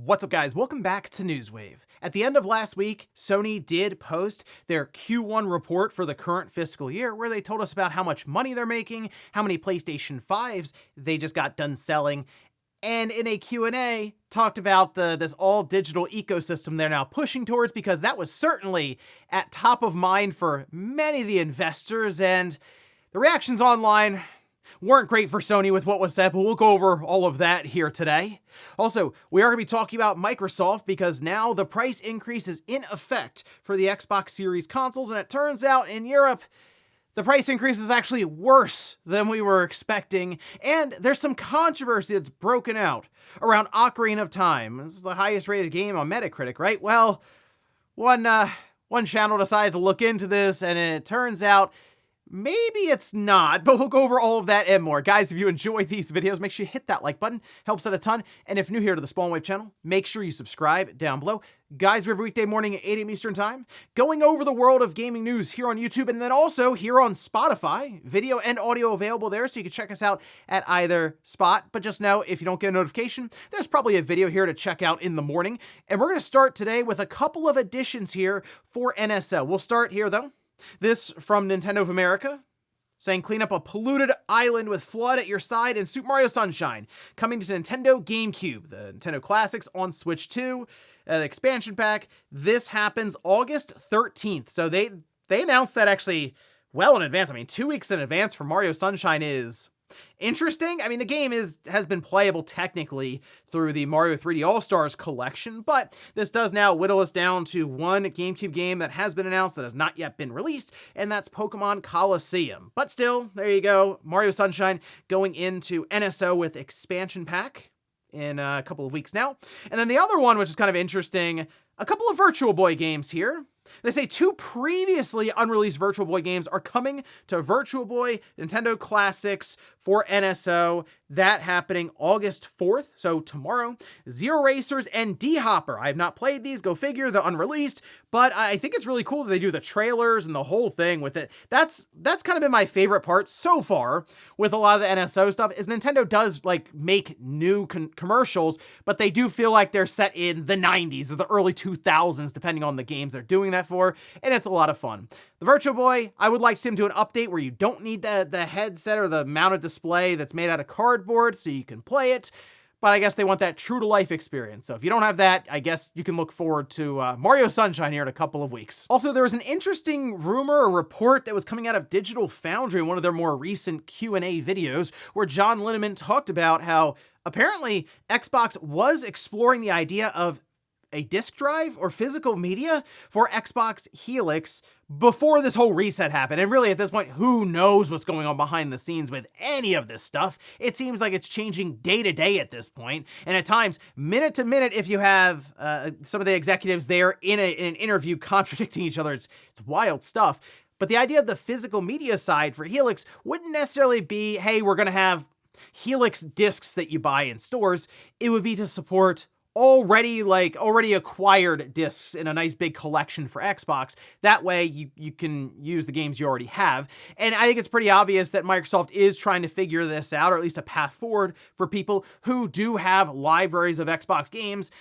What's up, guys? Welcome back to Newswave. At the end of last week, Sony did post their Q1 report for the current fiscal year, where they told us about how much money they're making, how many PlayStation 5s they just got done selling, and in a Q&A, talked about this all-digital ecosystem they're now pushing towards, because that was certainly at top of mind for many of the investors, and the reactions online weren't great for Sony with what was said, but we'll go over all of that here today. Also, we are going to be talking about Microsoft, because now the price increase is in effect for the Xbox Series consoles, and it turns out in Europe, the price increase is actually worse than we were expecting, and there's some controversy that's broken out around Ocarina of Time. This is the highest rated game on Metacritic, right? Well, one channel decided to look into this, and it turns out maybe it's not, but we'll go over all of that and more. Guys, if you enjoy these videos, make sure you hit that like button. Helps out a ton. And if new here to the Spawn Wave channel, make sure you subscribe down below. Guys, we're every weekday morning at 8 a.m. Eastern Time, going over the world of gaming news here on YouTube, and then also here on Spotify. Video and audio available there, so you can check us out at either spot. But just know, if you don't get a notification, there's probably a video here to check out in the morning. And we're going to start today with a couple of additions here for NSO. We'll start here, though. This from Nintendo of America, saying clean up a polluted island with flood at your side in Super Mario Sunshine, coming to Nintendo GameCube, the Nintendo Classics on Switch 2, the expansion pack. This happens August 13th, so they announced that actually well in advance. I mean, 2 weeks in advance for Mario Sunshine is interesting. I mean, the game has been playable technically through the Mario 3D All-Stars collection, but this does now whittle us down to one GameCube game that has been announced that has not yet been released, and that's Pokemon Colosseum. But still, there you go, Mario Sunshine going into NSO with expansion pack in a couple of weeks now. And then the other one, which is kind of interesting, a couple of Virtual Boy games here. They say 2 previously unreleased Virtual Boy games are coming to Virtual Boy Nintendo Classics for NSO. That happening August 4th, so tomorrow. Zero Racers and D-Hopper. I have not played these, go figure, they're unreleased, but I think it's really cool that they do the trailers and the whole thing with it. That's kind of been my favorite part so far with a lot of the NSO stuff, is Nintendo does like make new commercials, but they do feel like they're set in the 90s or the early 2000s, depending on the games they're doing that for, and it's a lot of fun. The Virtual Boy, I would like to see them do an update where you don't need the headset or the mounted display that's made out of cardboard so you can play it, but I guess they want that true-to-life experience. So if you don't have that, I guess you can look forward to Mario Sunshine here in a couple of weeks. Also, there was an interesting rumor or report that was coming out of Digital Foundry in one of their more recent Q&A videos, where John Linneman talked about how apparently Xbox was exploring the idea of a disk drive or physical media for Xbox Helix before this whole reset happened. And really, at this point, who knows what's going on behind the scenes with any of this stuff? It seems like it's changing day to day at this point, and at times, minute to minute, if you have some of the executives there in an interview contradicting each other. It's wild stuff. But the idea of the physical media side for Helix wouldn't necessarily be, hey, we're going to have Helix discs that you buy in stores. It would be to support already acquired discs in a nice big collection for Xbox. That way you can use the games you already have. And I think it's pretty obvious that Microsoft is trying to figure this out, or at least a path forward for people who do have libraries of Xbox games,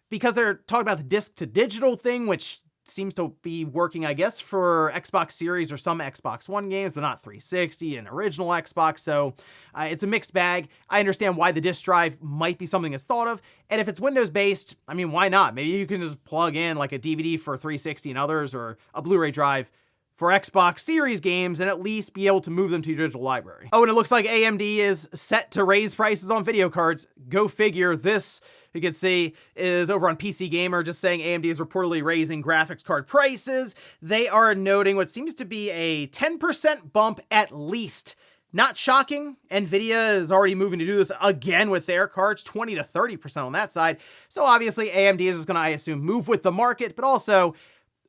because they're talking about the disc to digital thing, which seems to be working, I guess, for Xbox Series or some Xbox One games, but not 360 and original Xbox, so it's a mixed bag. I understand why the disk drive might be something that's thought of, and if it's Windows-based, I mean, why not? Maybe you can just plug in like a DVD for 360 and others, or a Blu-ray drive for Xbox Series games, and at least be able to move them to your digital library. Oh, and it looks like AMD is set to raise prices on video cards. Go figure. This, you can see, is over on PC Gamer, just saying AMD is reportedly raising graphics card prices. They are noting what seems to be a 10% bump at least. Not shocking. Nvidia is already moving to do this again with their cards, 20 to 30% on that side. So obviously AMD is just going to, I assume, move with the market, but also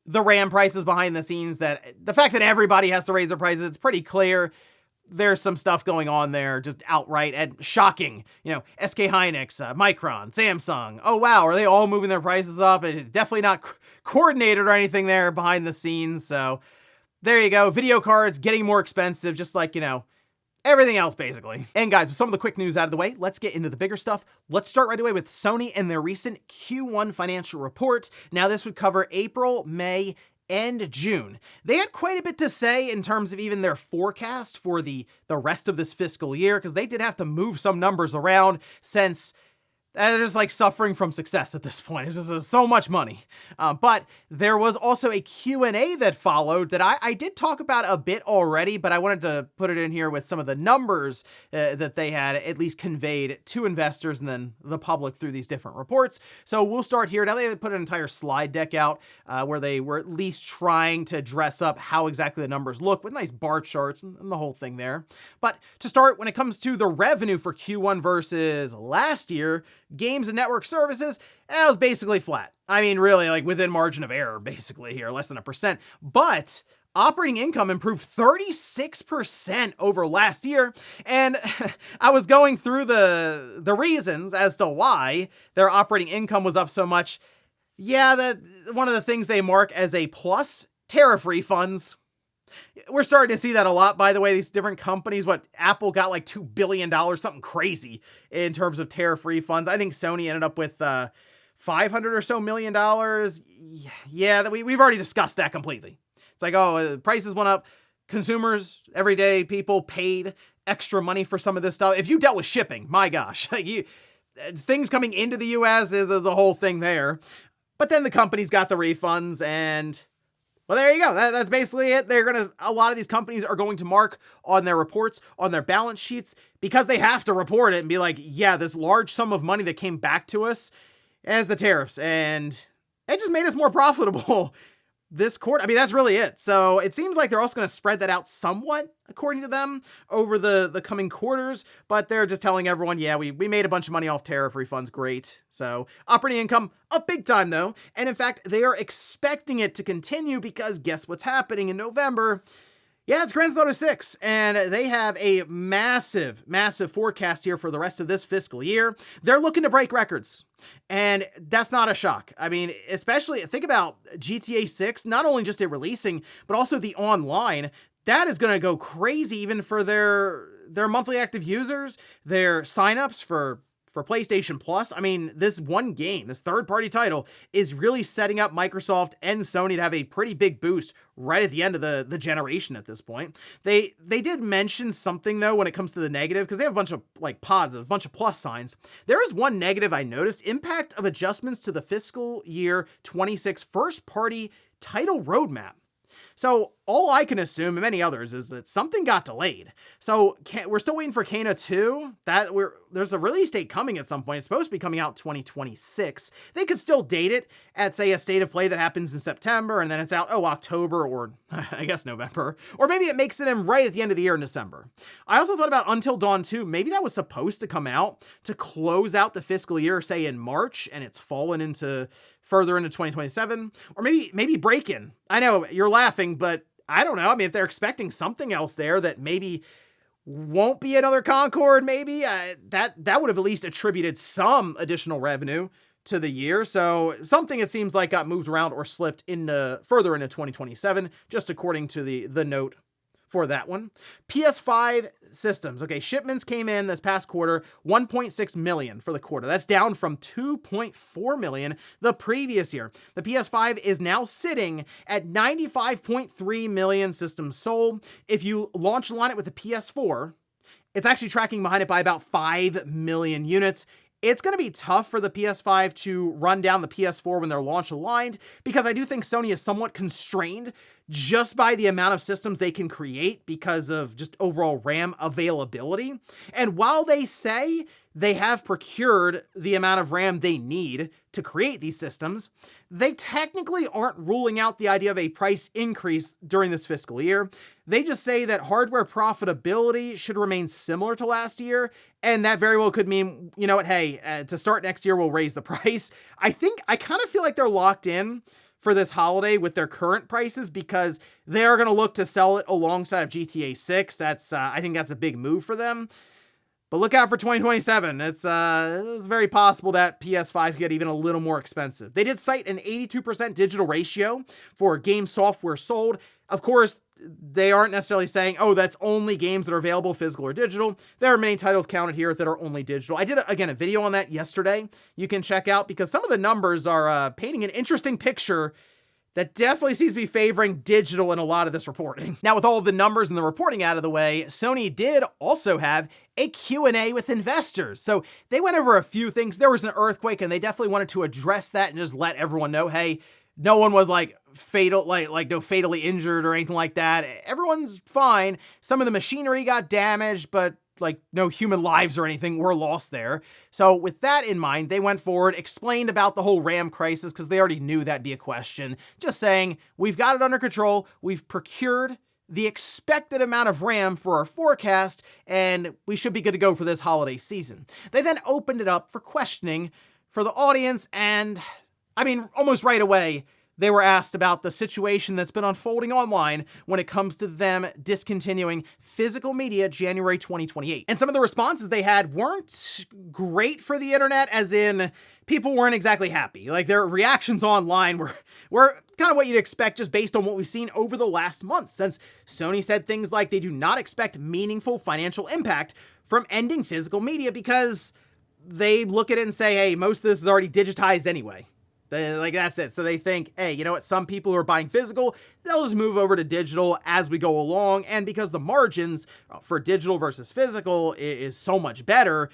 the RAM prices behind the scenes, that the fact that everybody has to raise their prices, it's pretty clear there's some stuff going on there, just outright and shocking. You know, SK Hynix, Micron, Samsung. Oh wow, are they all moving their prices up? It's definitely not coordinated or anything there behind the scenes. So there you go. Video cards getting more expensive, just like, you know, everything else basically. And guys, with some of the quick news out of the way, let's get into the bigger stuff. Let's start right away with Sony and their recent Q1 financial report. Now this would cover April, May, and June. They had quite a bit to say in terms of even their forecast for the rest of this fiscal year, because they did have to move some numbers around since they're just like suffering from success at this point. It's just so much money. But there was also a Q&A that followed that I did talk about a bit already, but I wanted to put it in here with some of the numbers that they had at least conveyed to investors and then the public through these different reports. So we'll start here. Now they put an entire slide deck out where they were at least trying to dress up how exactly the numbers look with nice bar charts and the whole thing there. But to start, when it comes to the revenue for Q1 versus last year, games and network services, it was basically flat. I mean, really, like within margin of error, basically here, less than 1%. But operating income improved 36% over last year. And I was going through the reasons as to why their operating income was up so much. Yeah, that one of the things they mark as a plus, tariff refunds. We're starting to see that a lot, by the way. These different companies, Apple got like $2 billion, something crazy in terms of tariff refunds. I think Sony ended up with $500 or so million. Yeah, we've already discussed that completely. It's like, oh, prices went up. Consumers, everyday people paid extra money for some of this stuff. If you dealt with shipping, my gosh, like things coming into the US is a whole thing there. But then the companies got the refunds and... well, there you go. That's basically it. A lot of these companies are going to mark on their reports, on their balance sheets, because they have to report it and be like, yeah, this large sum of money that came back to us as the tariffs. And it just made us more profitable this quarter. I mean, that's really it. So it seems like they're also going to spread that out somewhat, according to them, over the coming quarters. But they're just telling everyone, yeah, we made a bunch of money off tariff refunds. Great. So operating income up big time, though. And in fact, they are expecting it to continue because guess what's happening in November? Yeah, it's Grand Theft Auto 6, and they have a massive, massive forecast here for the rest of this fiscal year. They're looking to break records, and that's not a shock. I mean, especially think about GTA 6, not only just it releasing, but also the online. That is going to go crazy even for their monthly active users, their signups for PlayStation Plus. I mean, this one game, this third-party title, is really setting up Microsoft and Sony to have a pretty big boost right at the end of the generation at this point. They did mention something, though, when it comes to the negative, because they have a bunch of like positive, a bunch of plus signs. There is one negative I noticed: impact of adjustments to the fiscal year 26 first-party title roadmap. So all I can assume, and many others, is that something got delayed. So we're still waiting for Kena 2. There's a release date coming at some point. It's supposed to be coming out 2026. They could still date it at, say, a state of play that happens in September, and then it's out, October, or I guess November. Or maybe it makes it in right at the end of the year in December. I also thought about Until Dawn 2. Maybe that was supposed to come out to close out the fiscal year, say, in March, and it's fallen into further into 2027, or maybe Break-In. I know you're laughing, but I don't know. I mean, if they're expecting something else there that maybe won't be another Concord, maybe that would have at least attributed some additional revenue to the year. So something, it seems like, got moved around or slipped further into 2027, just according to the note for that one. PS5 systems. Okay, shipments came in this past quarter, 1.6 million for the quarter. That's down from 2.4 million the previous year. The PS5 is now sitting at 95.3 million systems sold. If you launch line it with the PS4, it's actually tracking behind it by about 5 million units. It's going to be tough for the PS5 to run down the PS4 when they're launch aligned, because I do think Sony is somewhat constrained just by the amount of systems they can create because of just overall RAM availability. And while they say they have procured the amount of RAM they need to create these systems, they technically aren't ruling out the idea of a price increase during this fiscal year. They just say that hardware profitability should remain similar to last year, and that very well could mean, you know what, hey, to start next year, we'll raise the price. I kind of feel like they're locked in for this holiday with their current prices because they are going to look to sell it alongside of GTA 6. I think that's a big move for them. But look out for 2027. It's very possible that PS5 could get even a little more expensive. They did cite an 82% digital ratio for game software sold. Of course, they aren't necessarily saying, oh, that's only games that are available physical or digital. There are many titles counted here that are only digital. I did, again, a video on that yesterday you can check out because some of the numbers are painting an interesting picture that definitely seems to be favoring digital in a lot of this reporting. Now, with all of the numbers and the reporting out of the way, Sony did also have a Q&A with investors. So they went over a few things. There was an earthquake, and they definitely wanted to address that and just let everyone know, hey, no one was like no fatally injured or anything like that. Everyone's fine. Some of the machinery got damaged, but like no human lives or anything were lost there. So with that in mind, they went forward, explained about the whole RAM crisis because they already knew that'd be a question. Just saying, we've got it under control. We've procured the expected amount of RAM for our forecast, and we should be good to go for this holiday season. They then opened it up for questioning for the audience, and I mean, almost right away, they were asked about the situation that's been unfolding online when it comes to them discontinuing physical media January 2028. And some of the responses they had weren't great for the internet, as in people weren't exactly happy. Like their reactions online were kind of what you'd expect just based on what we've seen over the last month, since Sony said things like they do not expect meaningful financial impact from ending physical media because they look at it and say, hey, most of this is already digitized anyway. Like, that's it. So they think, hey, you know what? Some people who are buying physical, they'll just move over to digital as we go along. And because the margins for digital versus physical is so much better,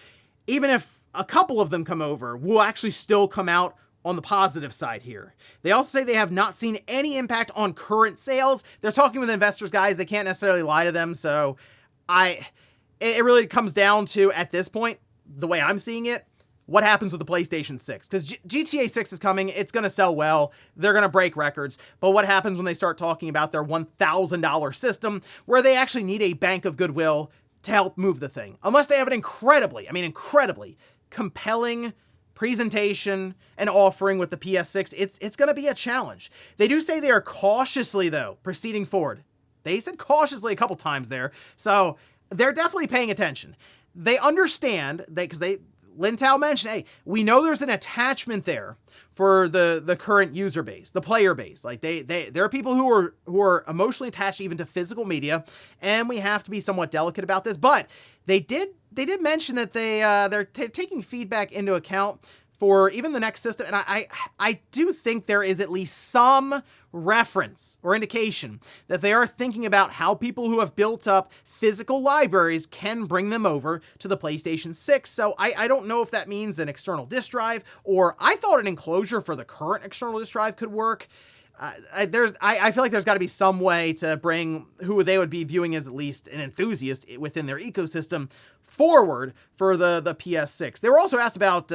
even if a couple of them come over, we'll actually still come out on the positive side here. They also say they have not seen any impact on current sales. They're talking with investors, guys. They can't necessarily lie to them. So it really comes down to, at this point, the way I'm seeing it, what happens with the PlayStation 6? Because GTA 6 is coming, it's going to sell well, they're going to break records, but what happens when they start talking about their $1,000 system, where they actually need a bank of goodwill to help move the thing? Unless they have an incredibly compelling presentation and offering with the PS6, it's going to be a challenge. They do say they are cautiously, though, proceeding forward. They said cautiously a couple times there, so they're definitely paying attention. They understand, because Lin Tao mentioned, hey, we know there's an attachment there for the current user base, the player base. Like there are people who are emotionally attached even to physical media, and we have to be somewhat delicate about this. But they did mention that they're taking feedback into account for even the next system, and I do think there is at least some reference or indication that they are thinking about how people who have built up physical libraries can bring them over to the PlayStation 6. So I don't know if that means an external disk drive, or I thought an enclosure for the current external disk drive could work. I feel like there's got to be some way to bring who they would be viewing as at least an enthusiast within their ecosystem forward for the PS6. They were also asked about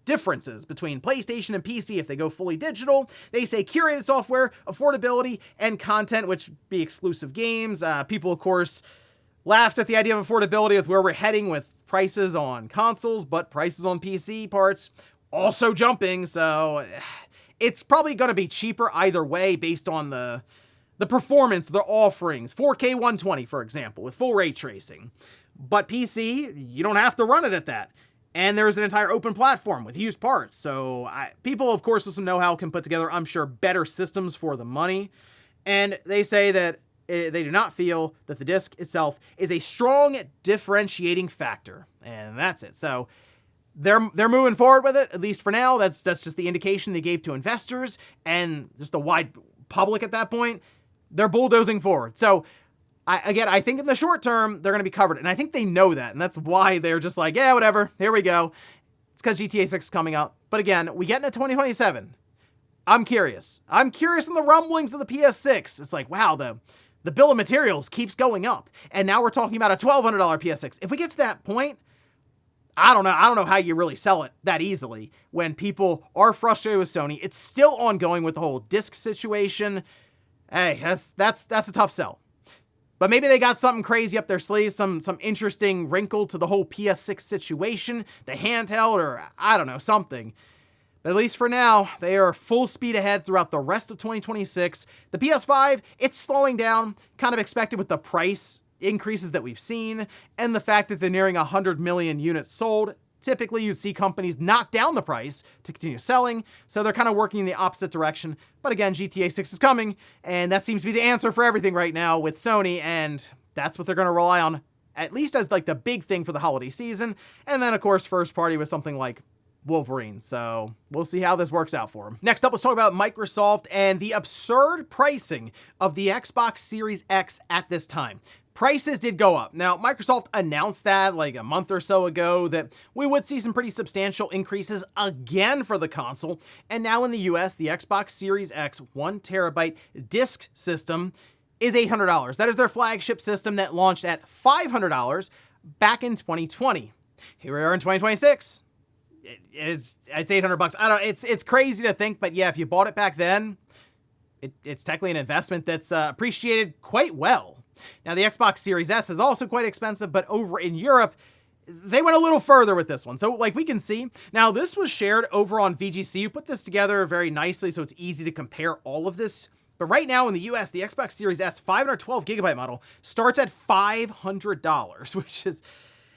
differences between PlayStation and PC if they go fully digital. They say curated software, affordability, and content, which be exclusive games. People, of course, laughed at the idea of affordability with where we're heading with prices on consoles, but prices on PC parts also jumping, so it's probably going to be cheaper either way based on the performance, the offerings. 4K 120, for example, with full ray tracing. But PC, you don't have to run it at that. And there's an entire open platform with used parts. So people, of course, with some know-how can put together, I'm sure, better systems for the money. And they say that they do not feel that the disc itself is a strong differentiating factor. And that's it. So they're moving forward with it, at least for now. That's just the indication they gave to investors and just the wide public at that point. They're bulldozing forward. So I think in the short term, they're going to be covered. And I think they know that. And that's why they're just like, yeah, whatever. Here we go. It's because GTA 6 is coming up. But again, we get into 2027. I'm curious. I'm curious in the rumblings of the PS6. It's like, wow, the bill of materials keeps going up. And now we're talking about a $1,200 PS6. If we get to that point, I don't know how you really sell it that easily when people are frustrated with Sony. It's still ongoing with the whole disc situation. Hey, that's a tough sell. But maybe they got something crazy up their sleeve, some interesting wrinkle to the whole PS6 situation, the handheld, or I don't know, something. But at least for now, they are full speed ahead throughout the rest of 2026. The PS5, it's slowing down, kind of expected with the price increases that we've seen and the fact that they're nearing 100 million units sold, typically you'd see companies knock down the price to continue selling, so they're kind of working in the opposite direction. But again, GTA 6 is coming, and that seems to be the answer for everything right now with Sony, and that's what they're going to rely on, at least as like the big thing for the holiday season. And then of course, first party with something like Wolverine. So we'll see how this works out for them. Next up, let's talk about Microsoft and the absurd pricing of the Xbox Series X at this time. Prices did go up. Now, Microsoft announced that like a month or so ago that we would see some pretty substantial increases again for the console. And now in the US, the Xbox Series X 1 terabyte disc system is $800. That is their flagship system that launched at $500 back in 2020. Here we are in 2026. It's $800. I don't. It's crazy to think, but yeah, if you bought it back then, it's technically an investment that's appreciated quite well. Now, the Xbox Series S is also quite expensive, but over in Europe, they went a little further with this one. So like we can see, now this was shared over on VGC. You put this together very nicely, so it's easy to compare all of this. But right now in the US, the Xbox Series S 512 gigabyte model starts at $500, which is,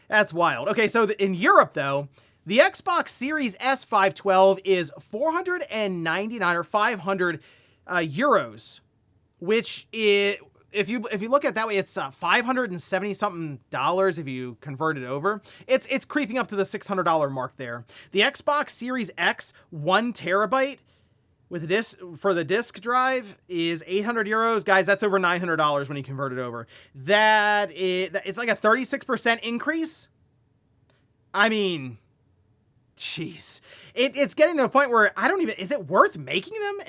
that's wild. Okay, so in Europe though, the Xbox Series S 512 is 499 or 500 euros, which is, if you look at it that way, it's $570 something if you convert it over. It's creeping up to the $600 mark there. The Xbox Series X 1 terabyte with a disc for the disc drive is 800 euros. Guys, that's over $900 when you convert it over. It's like a 36% increase. I mean, jeez, it's getting to a point where I don't even, is it worth making them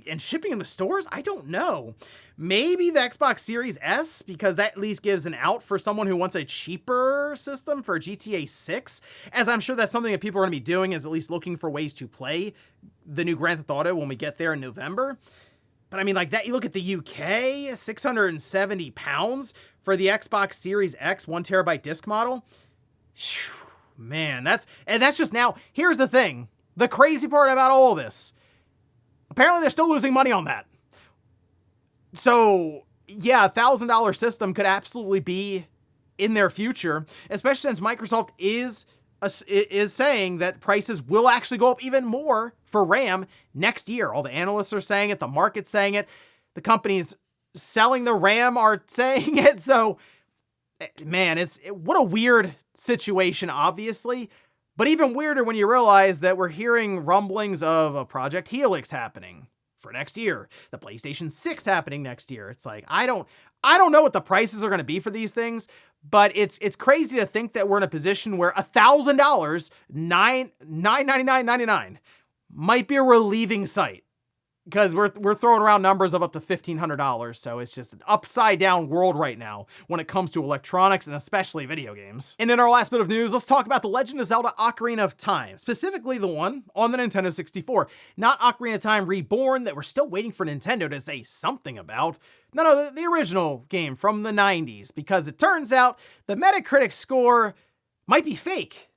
and shipping them to stores? I don't know. Maybe the Xbox Series S, because that at least gives an out for someone who wants a cheaper system for GTA 6, as I'm sure that's something that people are going to be doing, is at least looking for ways to play the new Grand Theft Auto when we get there in November. But I mean, like that, you look at the UK, £670 for the Xbox Series X 1 terabyte disc model. Whew. Man, that's just now. Here's the thing. The crazy part about all of this, apparently they're still losing money on that. So yeah, $1,000 system could absolutely be in their future, especially since Microsoft is saying that prices will actually go up even more for RAM next year. All the analysts are saying it. The market's saying it. The companies selling the RAM are saying it. So man, what a weird situation, obviously, but even weirder when you realize that we're hearing rumblings of a Project Helix happening for next year, the PlayStation 6 happening next year. It's like, I don't know what the prices are going to be for these things, but it's crazy to think that we're in a position where $1,000, $999.99 might be a relieving sight. Because we're throwing around numbers of up to $1,500, so it's just an upside down world right now when it comes to electronics and especially video games. And in our last bit of news, let's talk about The Legend of Zelda Ocarina of Time, specifically the one on the Nintendo 64. Not Ocarina of Time Reborn that we're still waiting for Nintendo to say something about. No, the original game from the 90s, because it turns out the Metacritic score might be fake.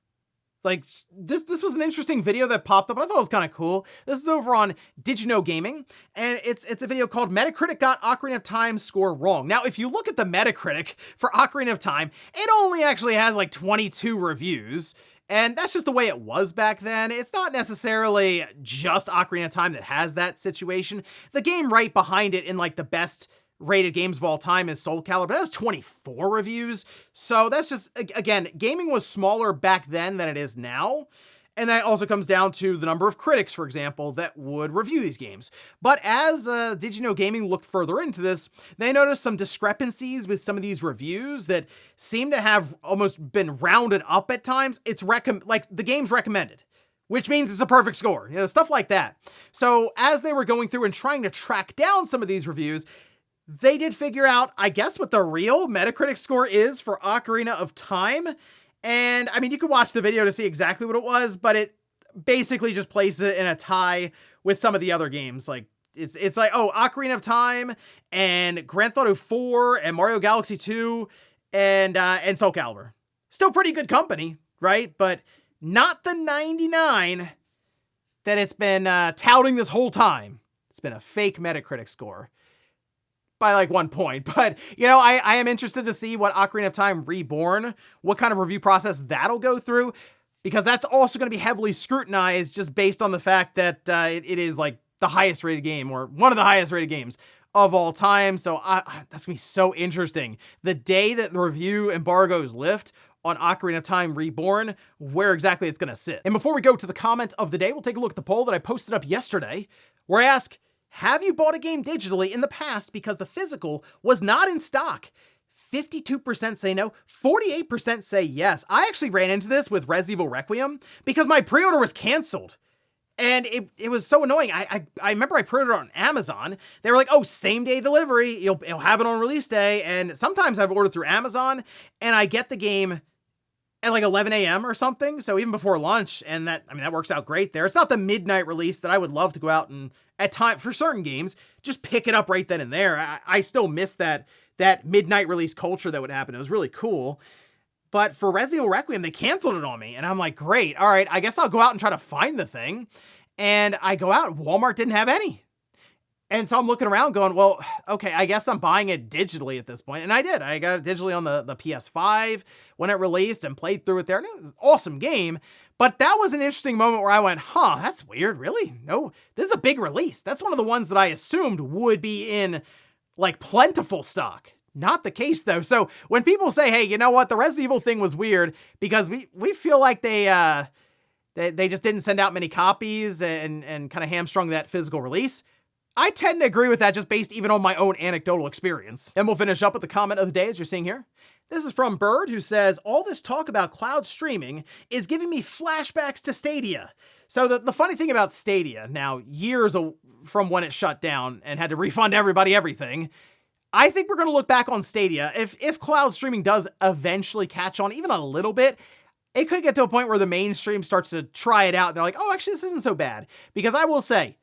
Like, this was an interesting video that popped up, but I thought it was kind of cool. This is over on Did You Know Gaming, and it's a video called Metacritic Got Ocarina of Time Score Wrong. Now, if you look at the Metacritic for Ocarina of Time, it only actually has like 22 reviews, and that's just the way it was back then. It's not necessarily just Ocarina of Time that has that situation. The game right behind it in like the best rated games of all time is Soul Calibur. That has 24 reviews. So that's just, again, gaming was smaller back then than it is now. And that also comes down to the number of critics, for example, that would review these games. But as Did You Know Gaming looked further into this, they noticed some discrepancies with some of these reviews that seem to have almost been rounded up at times. It's like the game's recommended, which means it's a perfect score, stuff like that. So as they were going through and trying to track down some of these reviews, they did figure out, I guess, what the real Metacritic score is for Ocarina of Time. And I mean, you could watch the video to see exactly what it was, but it basically just places it in a tie with some of the other games. Like it's like, oh, Ocarina of Time and Grand Theft Auto 4 and Mario Galaxy 2 and Soul Calibur. Still pretty good company, right? But not the 99 that it's been touting this whole time. It's been a fake Metacritic score. by like 1 point. But, you know, I am interested to see what Ocarina of Time Reborn, what kind of review process that'll go through, because that's also going to be heavily scrutinized just based on the fact that it is like the highest rated game, or one of the highest rated games of all time. So that's gonna be so interesting. The day that the review embargoes lift on Ocarina of Time Reborn, where exactly it's gonna sit. And before we go to the comment of the day, we'll take a look at the poll that I posted up yesterday, where I ask, have you bought a game digitally in the past because the physical was not in stock? 52% say no, 48% say yes. I actually ran into this with Resident Evil Requiem because my pre-order was canceled. And it was so annoying. I remember I pre-ordered on Amazon. They were like, oh, same day delivery. You'll have it on release day. And sometimes I've ordered through Amazon and I get the game at like 11 a.m. or something. So even before lunch. And that works out great there. It's not the midnight release that I would love to go out and at time for certain games, just pick it up right then and there. I still miss that midnight release culture that would happen. It was really cool. But for Resident Evil Requiem, they canceled it on me. And I'm like, great. All right, I guess I'll go out and try to find the thing. And I go out, Walmart didn't have any. And so I'm looking around going, well, okay, I guess I'm buying it digitally at this point. And I did. I got it digitally on the PS5 when it released and played through it there. And it was an awesome game. But that was an interesting moment where I went, huh, that's weird. Really? No, this is a big release. That's one of the ones that I assumed would be in like plentiful stock. Not the case though. So when people say, hey, you know what, the Resident Evil thing was weird because we feel like they just didn't send out many copies and kind of hamstrung that physical release, I tend to agree with that just based even on my own anecdotal experience. And we'll finish up with the comment of the day as you're seeing here. This is from Bird, who says, all this talk about cloud streaming is giving me flashbacks to Stadia. So the funny thing about Stadia, now years from when it shut down and had to refund everybody everything, I think we're going to look back on Stadia. If cloud streaming does eventually catch on even a little bit, it could get to a point where the mainstream starts to try it out. They're like, oh, actually, this isn't so bad. Because I will say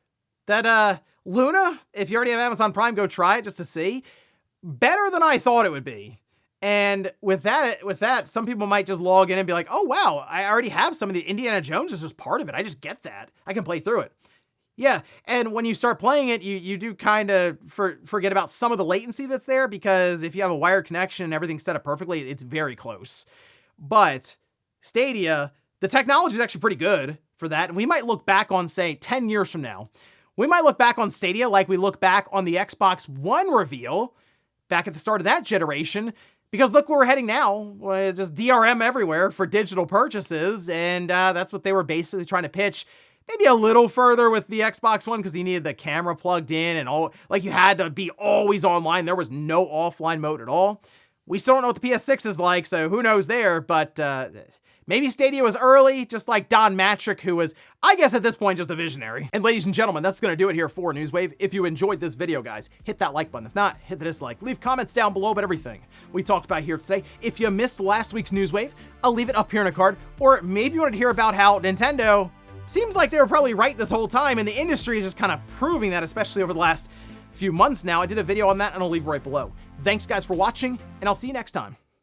that Luna, if you already have Amazon Prime, go try it just to see. Better than I thought it would be. And with that, some people might just log in and be like, oh, wow, I already have some of the Indiana Jones is just part of it. I just get that. I can play through it. Yeah, and when you start playing it, you do kind of forget about some of the latency that's there, because if you have a wired connection and everything's set up perfectly, it's very close. But Stadia, the technology is actually pretty good for that. And we might look back on, say, 10 years from now, we might look back on Stadia like we look back on the Xbox One reveal back at the start of that generation, because look where we're heading now. Just DRM everywhere for digital purchases, and that's what they were basically trying to pitch. Maybe a little further with the Xbox One because you needed the camera plugged in and all, like you had to be always online. There was no offline mode at all. We still don't know what the PS6 is like, so who knows there, but maybe Stadia was early, just like Don Matrick, who was, I guess at this point, just a visionary. And ladies and gentlemen, that's going to do it here for Newswave. If you enjoyed this video, guys, hit that like button. If not, hit the dislike. Leave comments down below about everything we talked about here today. If you missed last week's Newswave, I'll leave it up here in a card. Or maybe you wanted to hear about how Nintendo seems like they were probably right this whole time, and the industry is just kind of proving that, especially over the last few months now. I did a video on that, and I'll leave right below. Thanks, guys, for watching, and I'll see you next time.